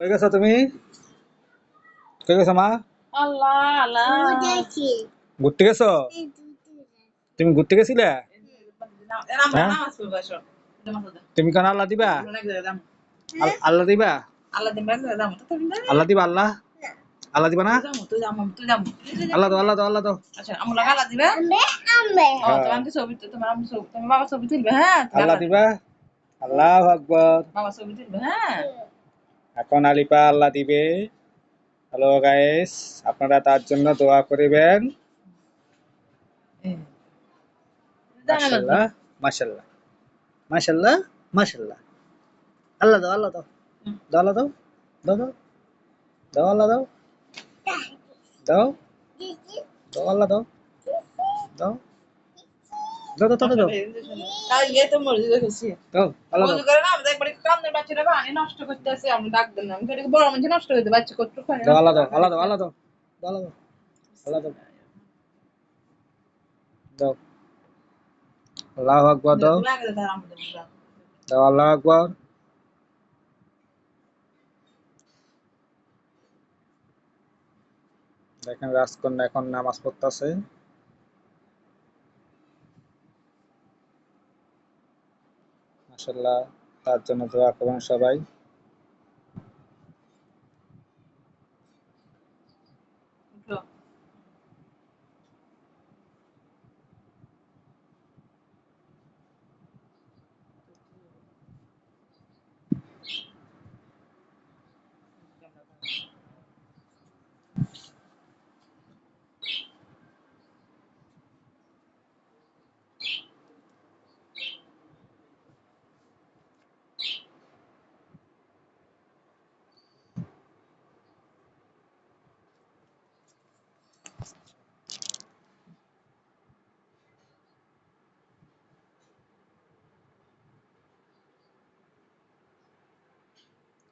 কই গেছো তুমি? কই গেছো মা? আল্লাহ আল্লাহ ঘুরতে গেছো? তুমি ঘুরতে গেছিলে? হ্যাঁ, তুমি কেন আল্লাহ দিবা? আল্লাহ দিবা? আল্লাহ দিবা? আল্লাহ আল্লাহ দিবা না? আল্লাহ দাও, আল্লাহ দাও, আল্লাহ দাও। হ্যাঁ, বাবা ছবি তুলবে, হ্যাঁ তুমি আল্লাহ দিবা। আল্লাহু আকবার। বাবা ছবি তুলবে, হ্যাঁ এখন আলিপা আল্লাহ দিবে। হ্যালো গাইস, আপনারা তার জন্য দোয়া করিবেন। মাশাআল্লাহ, মাশাআল্লাহ, মাশাআল্লাহ, মাশাআল্লাহ। আল্লাহ দাও, আল্লাহ দাও। দাও, আল্লাহ দাও। দাও, দাও। দাও, আল্লাহ দাও। দাও। দাও, আল্লাহ দাও। দাও। দাও, দাও, দাও, দাও। তাই ইয়ে তো মরে গেছে। দাও, আল্লাহ দাও। ওই করে না আমাদের একবার কান্দের বাচ্চারা পানি নষ্ট করতেছে, আমরা ডাক দিলাম আমি বলি, বড় মানুষ নষ্ট করতে বাচ্চা কত পানি দাও, নষ্ট আল্লাহ দাও, করে আল্লাহ দাও, আল্লাহ দাও। দাও, আল্লাহ দাও। আল্লাহ দাও। দাও। আল্লাহু আকবার দাও। লাগে তার আমাদের দাও, আল্লাহু আকবার। দেখেন রাজকন্যা এখন নামাজ পড়তেছে। মাশাআল্লাহ, তার জন্য দোয়া করুন সবাই।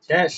শেষ।